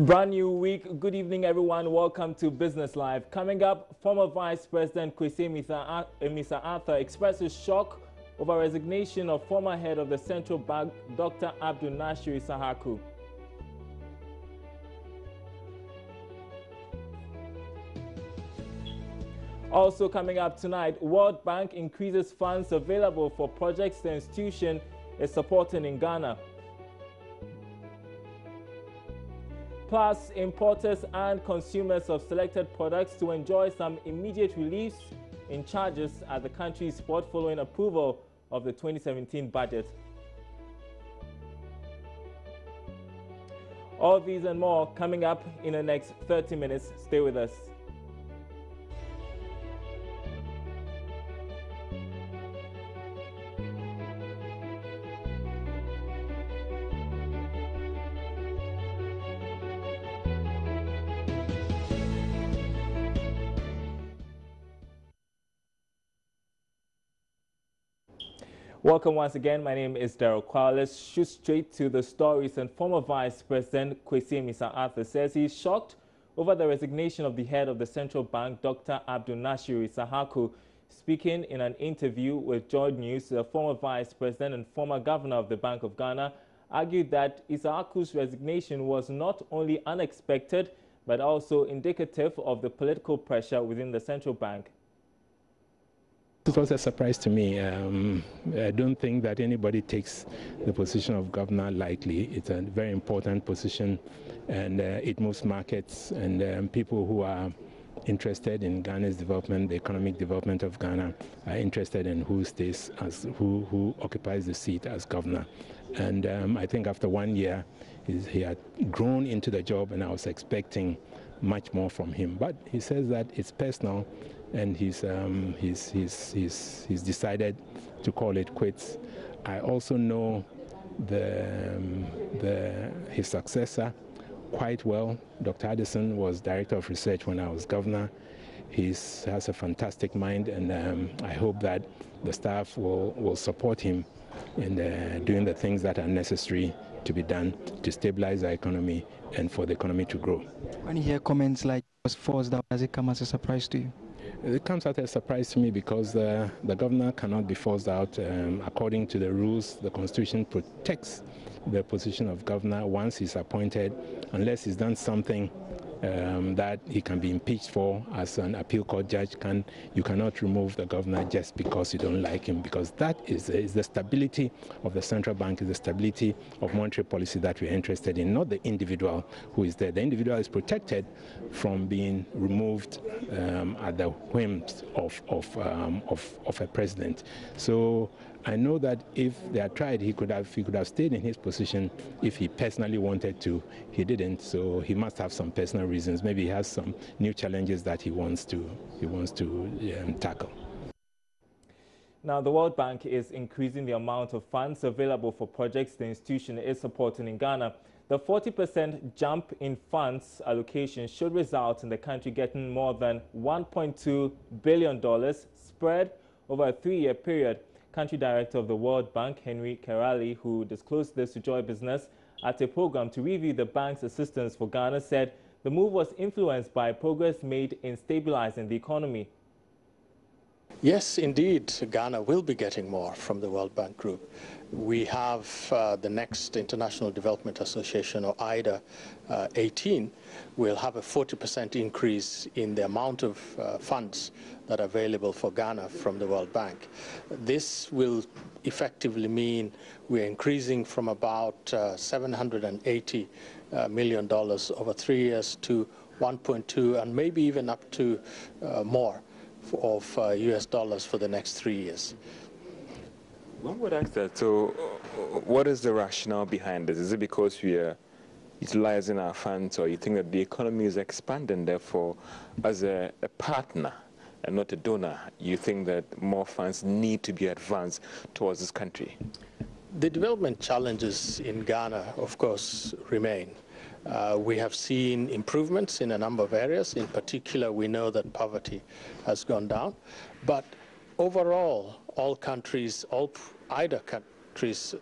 Brand new week. Good evening, everyone. Welcome to Business Live. Coming up, former Vice President Kwesi Mr. Arthur expresses shock over resignation of former head of the central bank, Dr. Abdul Nasir Sahaku. Also coming up tonight, World Bank increases funds available for projects the institution is supporting in Ghana. Plus, importers and consumers of selected products to enjoy some immediate reliefs in charges at the country's port following approval of the 2017 budget. All these and more coming up in the next 30 minutes. Stay with us. Welcome once again. My name is Daryl Kwa. Let's shoot straight to the stories. And former Vice President Kwesi Mr. Arthur says he's shocked over the resignation of the head of the central bank, Dr. Abdul Nasir Sahaku. Speaking in an interview with JoyNews, the former Vice President and former Governor of the Bank of Ghana argued that Sahaku's resignation was not only unexpected, but also indicative of the political pressure within the central bank. It was a surprise to me. I don't think that anybody takes the position of governor lightly. It's a very important position, and it moves markets, and people who are interested in Ghana's development, the economic development of Ghana, are interested in who stays as who occupies the seat as governor. And I think after 1 year, he had grown into the job, and I was expecting much more from him. But he says that it's personal, and he's decided to call it quits. I also know his successor quite well. Dr. Addison was Director of Research when I was governor. He has a fantastic mind, and I hope that the staff will support him in doing the things that are necessary to be done to stabilize our economy and for the economy to grow. When you hear comments like was forced out, does it come as a surprise to you? It comes as a surprise to me because the governor cannot be forced out. According to the rules, the Constitution protects the position of governor once he's appointed, unless he's done something that he can be impeached for as an appeal court judge. You cannot remove the governor just because you don't like him, because that is the stability of the central bank, is the stability of monetary policy that we're interested in, not the individual who is there. The individual is protected from being removed at the whims of a president. So I know that if they had tried, he could have stayed in his position if he personally wanted to. He didn't, so he must have some personal reasons. Maybe he has some new challenges that he wants to tackle. Now, the World Bank is increasing the amount of funds available for projects the institution is supporting in Ghana. The 40% jump in funds allocation should result in the country getting more than $1.2 billion spread over a 3-year period. Country Director of the World Bank, Henry Kerali, who disclosed this to Joy Business at a program to review the bank's assistance for Ghana, said the move was influenced by progress made in stabilizing the economy. Yes, indeed, Ghana will be getting more from the World Bank Group. We have the next International Development Association, or IDA 18, will have a 40% increase in the amount of funds that are available for Ghana from the World Bank. This will effectively mean we're increasing from about $780 million over 3 years to 1.2 and maybe even up to more of US dollars for the next 3 years. One would ask that, so what is the rationale behind this? Is it because we are utilizing our funds, or you think that the economy is expanding, therefore, as a partner and not a donor, you think that more funds need to be advanced towards this country? The development challenges in Ghana, of course, remain. We have seen improvements in a number of areas. In particular, we know that poverty has gone down. But overall, all countries, all IDA countries,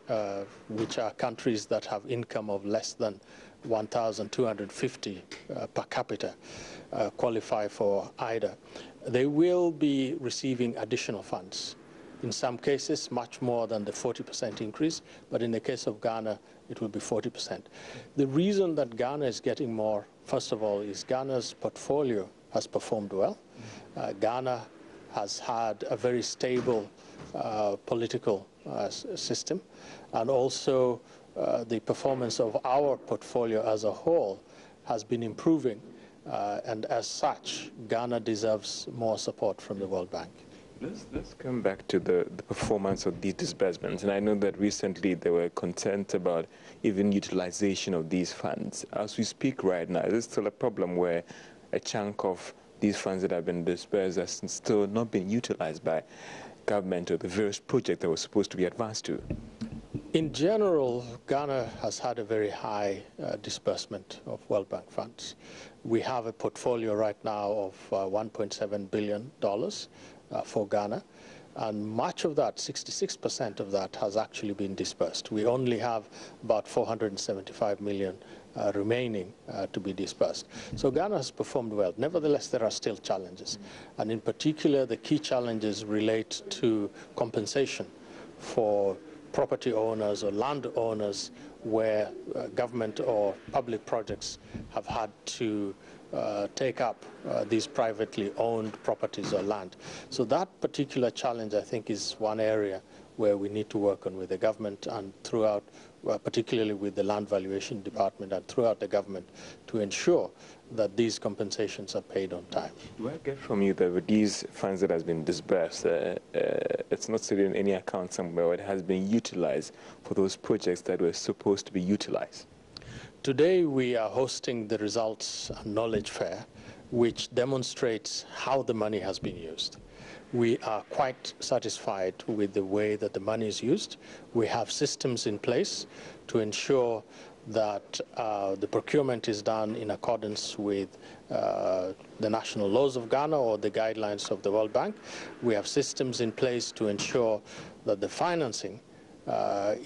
which are countries that have income of less than 1,250 per capita qualify for IDA, they will be receiving additional funds. In some cases, much more than the 40% increase, but in the case of Ghana, it will be 40%. The reason that Ghana is getting more, first of all, is Ghana's portfolio has performed well. Ghana has had a very stable political system, and also the performance of our portfolio as a whole has been improving, and as such, Ghana deserves more support from the World Bank. Let's come back to the performance of these disbursements. And I know that recently there were concerns about even utilization of these funds. As we speak right now, is it still a problem where a chunk of these funds that have been disbursed are still not being utilized by government or the various projects that were supposed to be advanced to? In general, Ghana has had a very high disbursement of World Bank funds. We have a portfolio right now of $1.7 billion for Ghana, and much of that, 66% of that, has actually been disbursed. We only have about 475 million remaining to be disbursed. So Ghana has performed well. Nevertheless, there are still challenges, and in particular, the key challenges relate to compensation for property owners or land owners where government or public projects have had to take up these privately owned properties or land. So that particular challenge, I think, is one area where we need to work on with the government and throughout, particularly with the Land Valuation Department and throughout the government, to ensure that these compensations are paid on time. Do I get from you that with these funds that has been disbursed, it's not sitting in any account somewhere, it has been utilized for those projects that were supposed to be utilized? Today we are hosting the Results and Knowledge Fair, which demonstrates how the money has been used. We are quite satisfied with the way that the money is used. We have systems in place to ensure that the procurement is done in accordance with the national laws of Ghana or the guidelines of the World Bank. We have systems in place to ensure that the financing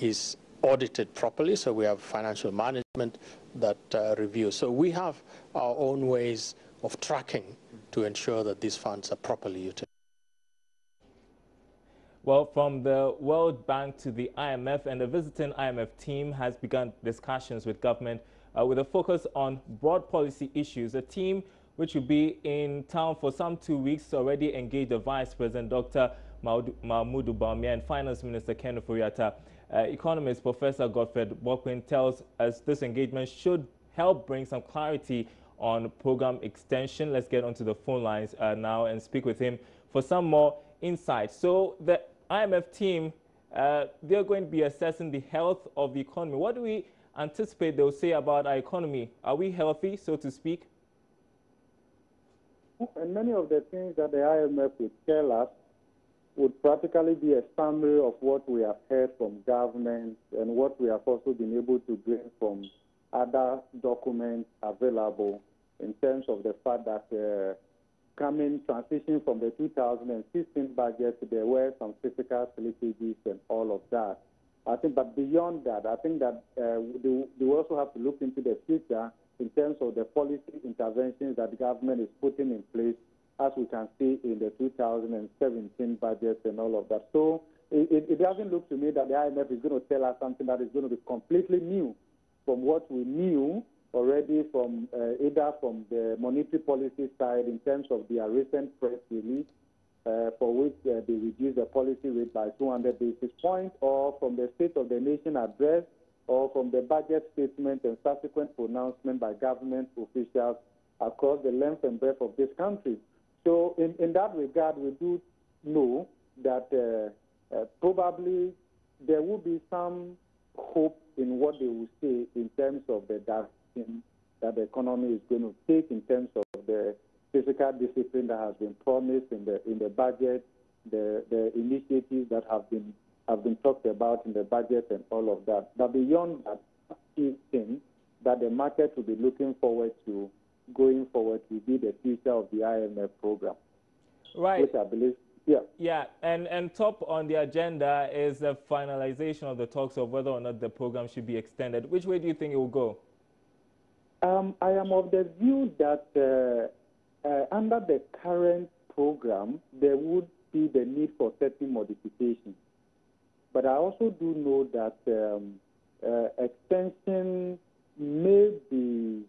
is audited properly, so we have financial management that reviews. So we have our own ways of tracking to ensure that these funds are properly utilized. Well, from the World Bank to the IMF, and the visiting IMF team has begun discussions with government with a focus on broad policy issues. A team which will be in town for some 2 weeks already engaged the Vice President, Dr. Mahmoud Bawumia, and Finance Minister Ken Ofori-Atta. Economist Professor Godfred Bokwin tells us this engagement should help bring some clarity on program extension. Let's get onto the phone lines now and speak with him for some more insight. So the IMF team, they're going to be assessing the health of the economy. What do we anticipate they'll say about our economy? Are we healthy, so to speak? And many of the things that the IMF would tell us would practically be a summary of what we have heard from government and what we have also been able to glean from other documents available in terms of the fact that transition from the 2016 budget, there were some fiscal slippages and all of that. I think, but beyond that, I think that we also have to look into the future in terms of the policy interventions that the government is putting in place, as we can see in the 2017 budget and all of that. So it doesn't look to me that the IMF is going to tell us something that is going to be completely new from what we knew already from either from the monetary policy side in terms of their recent press release, for which they reduced the policy rate by 200 basis points, or from the State of the Nation address, or from the budget statement and subsequent pronouncement by government officials across the length and breadth of this country. So in that regard, we do know that probably there will be some hope in what they will say in terms of the direction that the economy is going to take in terms of the fiscal discipline that has been promised in the budget, the initiatives that have been talked about in the budget and all of that. But beyond that, key thing that the market will be looking forward to going forward will be the future of the IMF program. Right. Which I believe, yeah. Yeah, and top on the agenda is the finalization of the talks of whether or not the program should be extended. Which way do you think it will go? I am of the view that under the current program, there would be the need for certain modifications. But I also do know that extension may be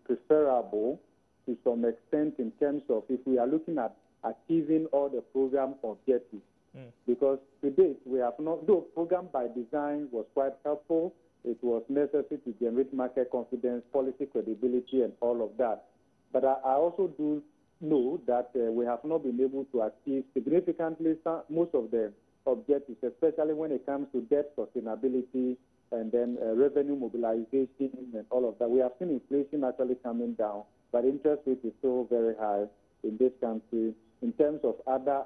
preferable to some extent in terms of if we are looking at achieving all the program objectives. Because to date, we have not, though program by design was quite helpful, it was necessary to generate market confidence, policy credibility, and all of that. But I also do know that we have not been able to achieve significantly most of the objectives, especially when it comes to debt sustainability and then revenue mobilization and all of that. We have seen inflation actually coming down, but interest rate is still very high in this country. In terms of other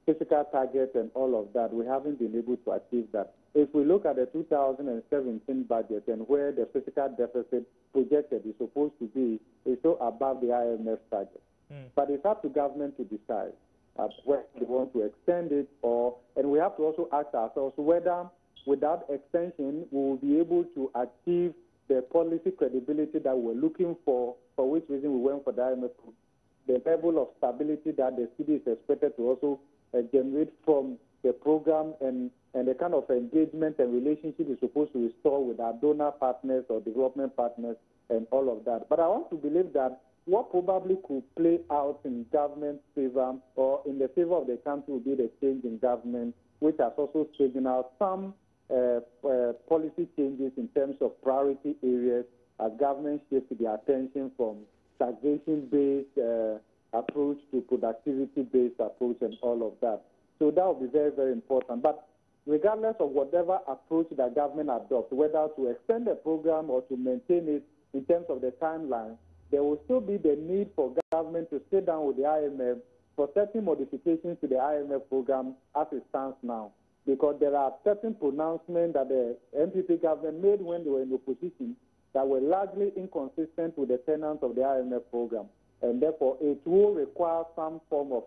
fiscal targets and all of that, we haven't been able to achieve that. If we look at the 2017 budget and where the fiscal deficit projected is supposed to be, it's still above the IMF target. But it's up to government to decide whether they want to extend it and we have to also ask ourselves whether without extension we will be able to achieve the policy credibility that we're looking for which reason we went for the IMF, the level of stability that the city is expected to also generate from the program and the kind of engagement and relationship is supposed to restore with our donor partners or development partners and all of that. But I want to believe that what probably could play out in government's favor or in the favor of the country will be the change in government, which has also signaled some policy changes in terms of priority areas as government shifts their attention from taxation-based approach to productivity-based approach and all of that. So that will be very, very important. But regardless of whatever approach that government adopts, whether to extend the program or to maintain it in terms of the timeline, there will still be the need for government to sit down with the IMF for certain modifications to the IMF program as it stands now. Because there are certain pronouncements that the NPP government made when they were in opposition that were largely inconsistent with the tenets of the IMF program. And therefore, it will require some form of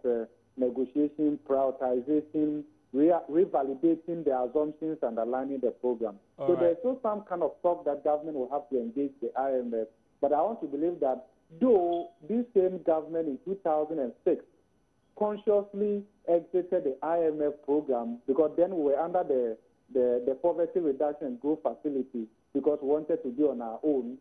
negotiation, prioritization, revalidating the assumptions and aligning the program. So there's still some kind of talk that government will have to engage the IMF. But I want to believe that though this same government in 2006 consciously exited the IMF program because then we were under the poverty reduction and growth facility because we wanted to be on our own.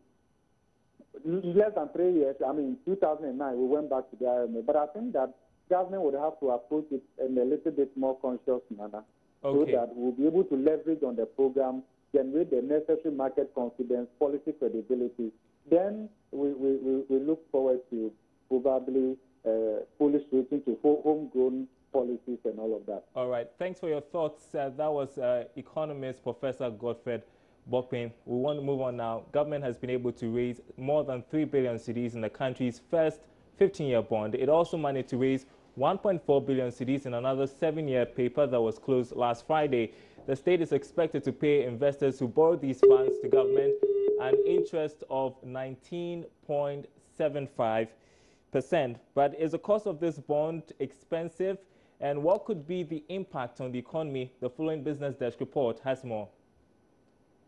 Less than 3 years, 2009, we went back to the IMF. But I think that government would have to approach it in a little bit more conscious manner so that we'll be able to leverage on the program, generate the necessary market confidence, policy credibility. Then we look forward to probably fully switching to homegrown policies and all of that. All right. Thanks for your thoughts. That was economist Professor Godfred Bokpin. We want to move on now. Government has been able to raise more than 3 billion cedis in the country's first 15-year bond. It also managed to raise 1.4 billion cedis in another 7-year paper that was closed last Friday. The state is expected to pay investors who borrow these funds to government an interest of 19.75%. But is the cost of this bond expensive? And what could be the impact on the economy? The following Business Desk report has more.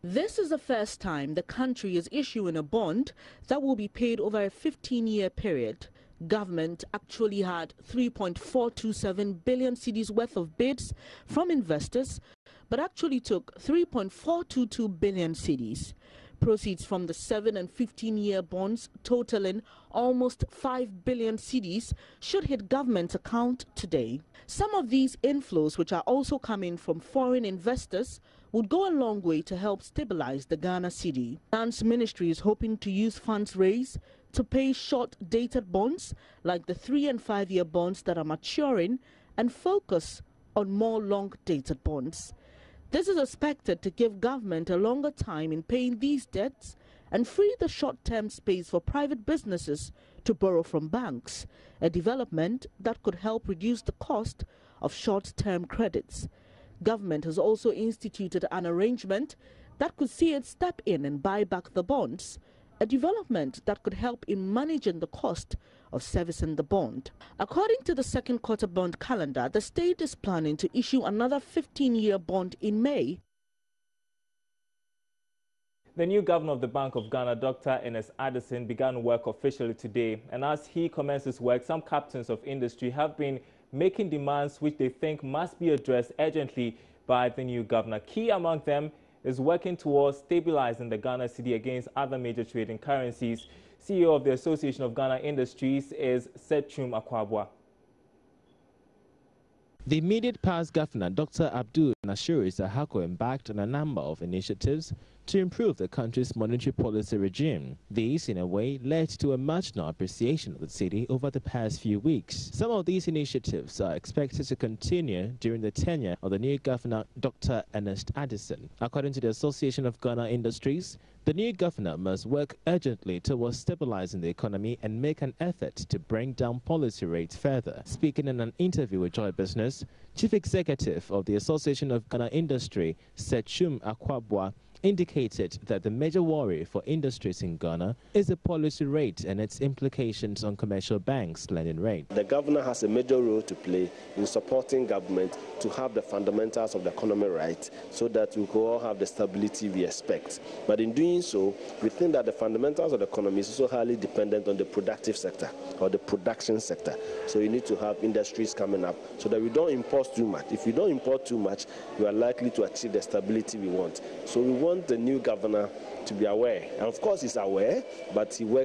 This is the first time the country is issuing a bond that will be paid over a 15-year period. Government actually had 3.427 billion cedis worth of bids from investors, but actually took 3.422 billion cedis. Proceeds from the 7 and 15-year bonds totaling almost 5 billion cedis should hit government's account today. Some of these inflows, which are also coming from foreign investors, would go a long way to help stabilize the Ghana cedi. Finance Ministry is hoping to use funds raised to pay short-dated bonds like the 3 and 5-year bonds that are maturing and focus on more long-dated bonds. This is expected to give government a longer time in paying these debts and free the short-term space for private businesses to borrow from banks, a development that could help reduce the cost of short-term credits. Government has also instituted an arrangement that could see it step in and buy back the bonds, a development that could help in managing the cost of servicing the bond. According to the second quarter bond calendar, the state is planning to issue another 15-year bond in May. The new governor of the Bank of Ghana, Dr. Ernest Addison, began work officially today. And as he commences work, some captains of industry have been making demands which they think must be addressed urgently by the new governor. Key among them is working towards stabilizing the Ghana cedi against other major trading currencies. CEO of the Association of Ghana Industries is Setchum Akwabwa. The immediate past governor, Dr. Abdul Nasir Sahako, embarked on a number of initiatives to improve the country's monetary policy regime. These, in a way, led to a marginal appreciation of the cedi over the past few weeks. Some of these initiatives are expected to continue during the tenure of the new governor, Dr. Ernest Addison. According to the Association of Ghana Industries, the new governor must work urgently towards stabilizing the economy and make an effort to bring down policy rates further. Speaking in an interview with Joy Business, Chief Executive of the Association of Ghana Industry, Setchum Akwabwa, indicated that the major worry for industries in Ghana is the policy rate and its implications on commercial banks' lending rate. The governor has a major role to play in supporting government to have the fundamentals of the economy right so that we can all have the stability we expect. But in doing so, we think that the fundamentals of the economy is also highly dependent on the productive sector or the production sector. So you need to have industries coming up so that we don't import too much. If we don't import too much, we are likely to achieve the stability we want. So we want the new governor to be aware, and of course he's aware, but we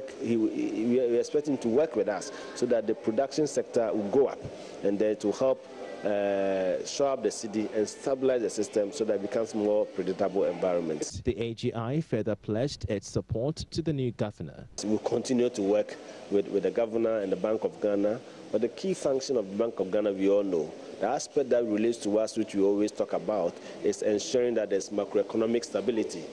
expect him to work with us so that the production sector will go up, and then to help show up the cedi and stabilize the system so that it becomes more predictable environment. The AGI further pledged its support to the new governor. We'll continue to work with the governor and the Bank of Ghana, but the key function of the Bank of Ghana, we all know, the aspect that relates to us, which we always talk about, is ensuring that there's macroeconomic stability.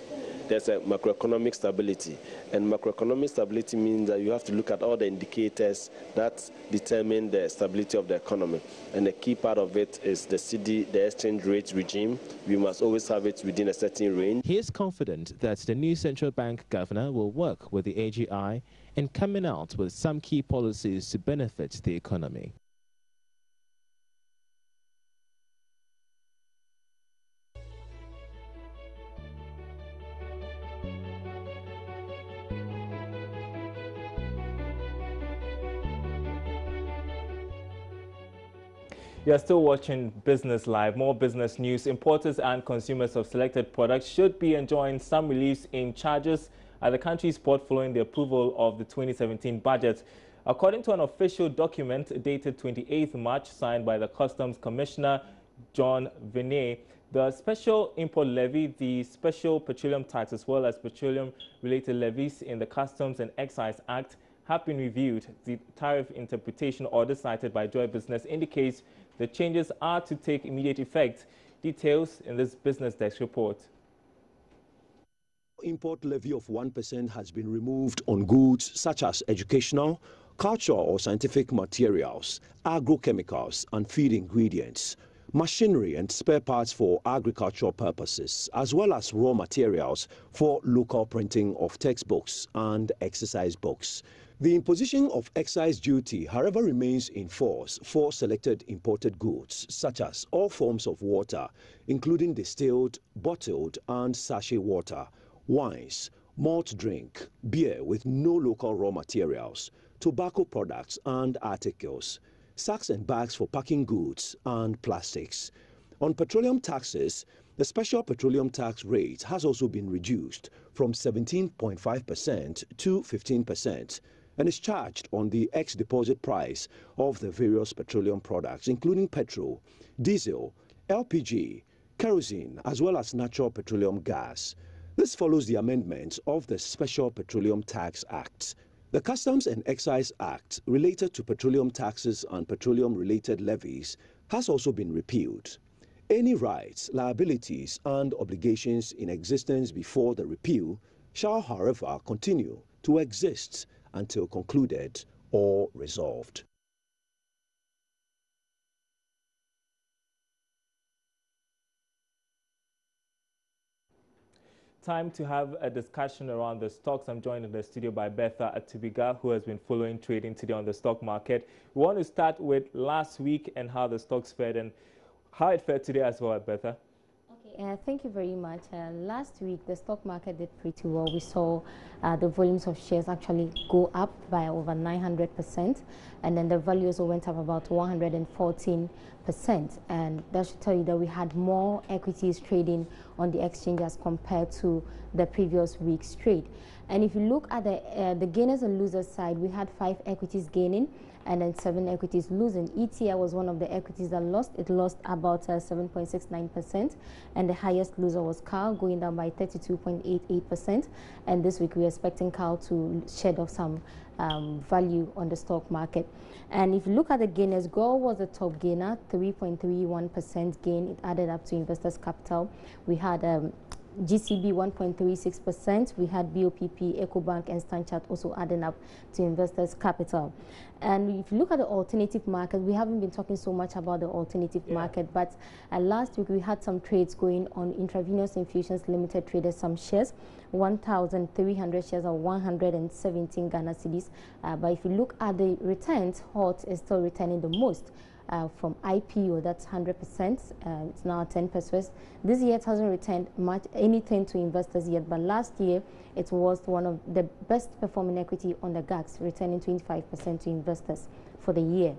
There's a macroeconomic stability, and macroeconomic stability means that you have to look at all the indicators that determine the stability of the economy, and the key part of it is the cedi, the exchange rate regime. We must always have it within a certain range. He is confident that the new central bank governor will work with the AGI in coming out with some key policies to benefit the economy. You are still watching Business Live. More business news. Importers and consumers of selected products should be enjoying some relief in charges at the country's port following the approval of the 2017 budget. According to an official document dated 28th March, signed by the Customs Commissioner John Vinay, the special import levy, the special petroleum tax, as well as petroleum-related levies in the Customs and Excise Act have been reviewed. The tariff interpretation order cited by Joy Business indicates the changes are to take immediate effect. Details in this Business Desk report. Import levy of 1% has been removed on goods such as educational, cultural or scientific materials, agrochemicals and feed ingredients, machinery and spare parts for agricultural purposes, as well as raw materials for local printing of textbooks and exercise books. The imposition of excise duty, however, remains in force for selected imported goods, such as all forms of water, including distilled, bottled, and sachet water, wines, malt drink, beer with no local raw materials, tobacco products and articles, sacks and bags for packing goods, and plastics. On petroleum taxes, the special petroleum tax rate has also been reduced from 17.5% to 15%. And is charged on the ex-deposit price of the various petroleum products, including petrol, diesel, LPG, kerosene, as well as natural petroleum gas. This follows the amendments of the Special Petroleum Tax Act. The Customs and Excise Act, related to petroleum taxes and petroleum-related levies, has also been repealed. Any rights, liabilities, and obligations in existence before the repeal shall, however, continue to exist until concluded or resolved. Time to have a discussion around the stocks. I'm joined in the studio by Bertha Atubiga, who has been following trading today on the stock market. We want to start with last week and how the stocks fared and how it fared today as well, Bertha. Okay, Thank you very much. Last week, the stock market did pretty well. We saw the volumes of shares actually go up by over 900%, and then the value also went up about 114%. And that should tell you that we had more equities trading on the exchange as compared to the previous week's trade. And if you look at the gainers and losers side, we had 5 equities gaining and then 7 equities losing. ETI was one of the equities that lost. It lost about 7.69%, and the highest loser was CAL, going down by 32.88%. And this week we're expecting CAL to shed off some value on the stock market. And if you look at the gainers, Gold was the top gainer, 3.31% gain. It added up to investors' capital. We had GCB 1.36%. We had BOPP, EcoBank, and StanChart also adding up to investors' capital. And if you look at the alternative market, we haven't been talking so much about the alternative market, but last week we had some trades going on. Intravenous Infusions Limited traded some shares, 1,300 shares or 117 Ghana cedis. But if you look at the returns, HOT is still returning the most. From IPO, that's 100%. It's now 10%. This year it hasn't returned much anything to investors yet, but last year it was one of the best performing equity on the GAX, returning 25% to investors for the year.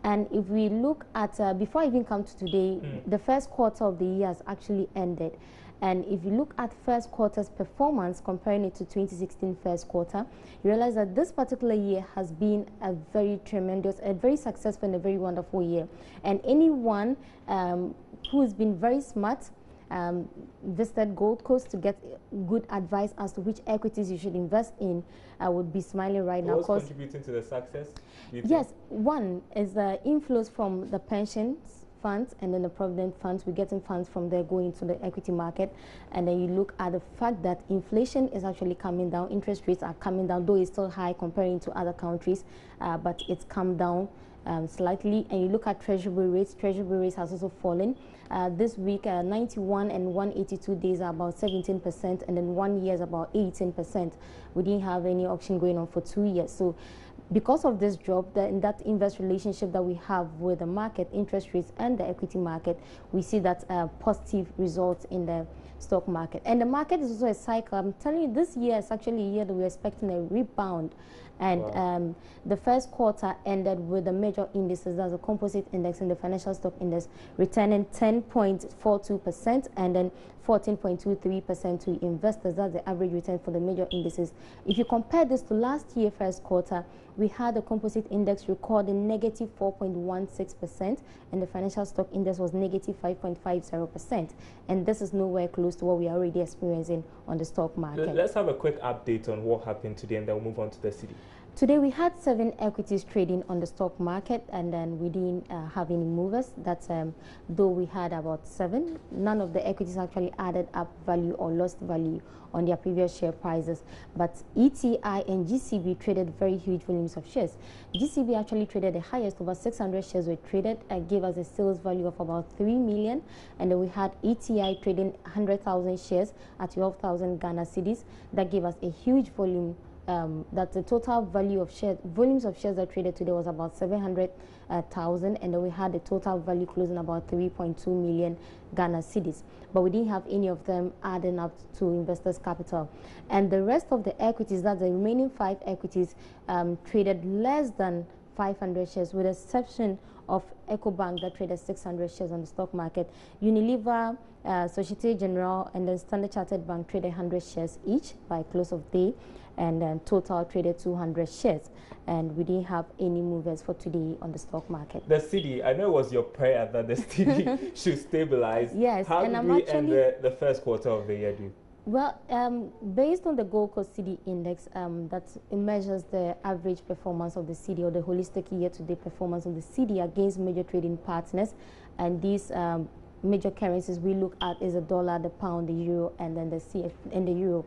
And if we look at, before I even come to today, the first quarter of the year has actually ended. And if you look at first quarter's performance, comparing it to 2016 first quarter, you realize that this particular year has been a very tremendous, a very successful and a very wonderful year. And anyone who has been very smart visited Gold Coast to get good advice as to which equities you should invest in, would be smiling right now. What's contributing to the success? Yes, one is the inflows from the pensions funds and then the provident funds. We're getting funds from there going to the equity market. And then you look at the fact that inflation is actually coming down, interest rates are coming down, though it's still high comparing to other countries, but it's come down slightly. And you look at treasury rates has also fallen. This week 91 and 182 days are about 17%, and then 1 year is about 18%. We didn't have any auction going on for 2 years. So because of this drop, that inverse relationship that we have with the market, interest rates and the equity market, we see that positive results in the stock market. And the market is also a cycle. I'm telling you, this year is actually a year that we're expecting a rebound. And the first quarter ended with the major indices, that's a composite index and the financial stock index, returning 10.42% and then 14.23% to investors. That's the average return for the major indices. If you compare this to last year first quarter, we had the composite index recording negative 4.16% and the financial stock index was negative 5.50%. And this is nowhere close to what we are already experiencing on the stock market. Let's have a quick update on what happened today, and then we'll move on to the city. Today we had 7 equities trading on the stock market, and then we didn't have any movers. That's though we had about 7, none of the equities actually added up value or lost value on their previous share prices. But ETI and GCB traded very huge volumes of shares. GCB actually traded the highest, over 600 shares were traded, gave us a sales value of about 3 million. And then we had ETI trading 100,000 shares at 12,000 Ghana cedis. That gave us a huge volume. That the total value of shares, volumes of shares that traded today was about 700,000, and then we had the total value closing about 3.2 million Ghana cedis. But we didn't have any of them adding up to investors' capital. And the rest of the equities, that's the remaining 5 equities, traded less than 500 shares, with the exception of EcoBank that traded 600 shares on the stock market. Unilever, Societe Generale, and then Standard Chartered Bank traded 100 shares each by close of day, and then Total traded 200 shares. And we didn't have any movers for today on the stock market. The city, I know it was your prayer that the city should stabilize. Yes. How did we end the first quarter of the year do? Well, based on the Gold Coast City Index, that measures the average performance of the city, or the holistic year-to-date performance of the city against major trading partners. And these major currencies we look at is the dollar, the pound, the euro, and then the CF and the euro.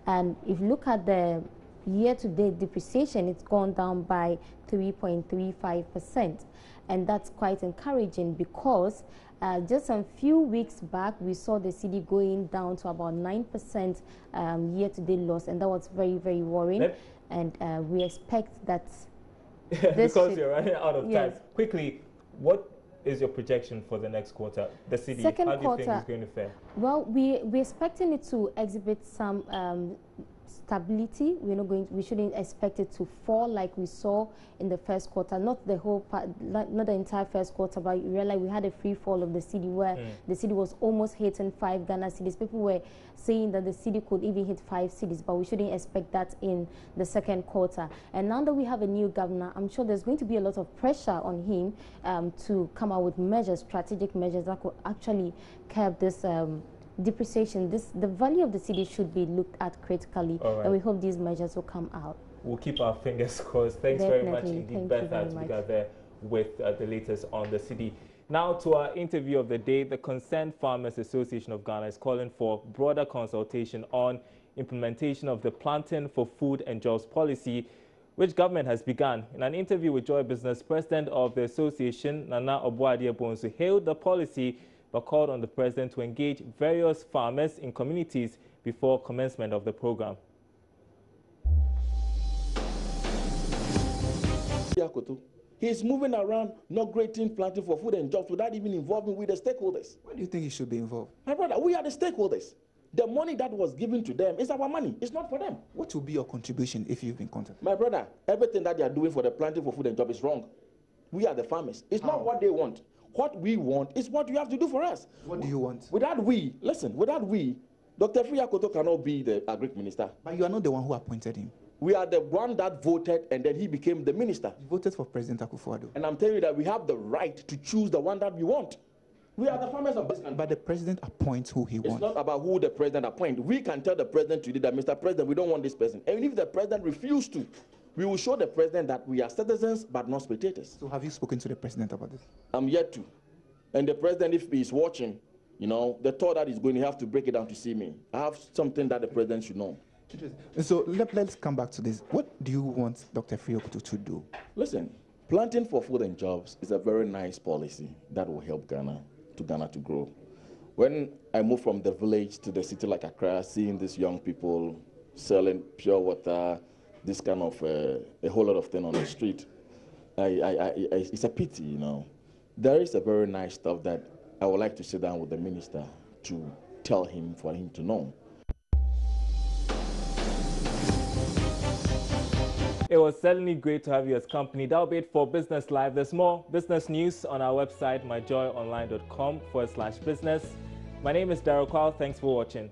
And if you look at the year-to-date depreciation, it's gone down by 3.35%. And that's quite encouraging, because just a few weeks back, we saw the cedi going down to about 9% year-to-date loss, and that was very, very worrying. And we expect that because you're running out of time. Quickly, what is your projection for the next quarter? The city, Second how do you quarter, think it's going to fare? Well, we're expecting it to exhibit some stability. We shouldn't expect it to fall like we saw in the first quarter. Not the whole part, not the entire first quarter, but you realize we had a free fall of the city where the city was almost hitting 5 Ghana cedis. People were saying that the city could even hit 5 cedis, but we shouldn't expect that in the second quarter. And now that we have a new governor, I'm sure there's going to be a lot of pressure on him to come out with measures, strategic measures that could actually curb this depreciation. The value of the city should be looked at critically, and we hope these measures will come out. We'll keep our fingers crossed. Thanks very much indeed, Bertha, to be there with the latest on the city. Now to our interview of the day. The Concerned Farmers Association of Ghana is calling for broader consultation on implementation of the Planting for Food and Jobs policy, which government has begun. In an interview with Joy Business, President of the association, Nana Obuadi-Bonsu, hailed the policy but called on the president to engage various farmers in communities before commencement of the program. He's moving around, inaugurating Planting for Food and Jobs without even involving with the stakeholders. Why do you think he should be involved? My brother, we are the stakeholders. The money that was given to them is our money. It's not for them. What will be your contribution if you've been contacted? My brother, everything that they are doing for the Planting for Food and Jobs is wrong. We are the farmers. It's not what they want. What we want is what you have to do for us. What do you want? Without we, Dr. Friakoto cannot be the agric minister. But you are not the one who appointed him. We are the one that voted, and then he became the minister. You voted for President Akufo-Addo. And I'm telling you that we have the right to choose the one that we want. We are the farmers of this country. But the president appoints who he wants. It's not about who the president appoints. We can tell the president today that, Mr. President, we don't want this person. And if the president refuses to, we will show the president that we are citizens but not spectators. So have you spoken to the president about this? I'm yet to. And the president, if he is watching, the thought that he's going to have to break it down to see me. I have something that the president should know. So let's come back to this. What do you want Dr. Friakoto to do? Listen, Planting for Food and Jobs is a very nice policy that will help Ghana to grow. When I moved from the village to the city like Accra, seeing these young people selling pure water, this kind of a whole lot of things on the street, it's a pity, There is a very nice stuff that I would like to sit down with the minister to tell him, for him to know. It was certainly great to have you as company. That'll be it for Business Live. There's more business news on our website, myjoyonline.com/business. My name is Daryl Kwao. Thanks for watching.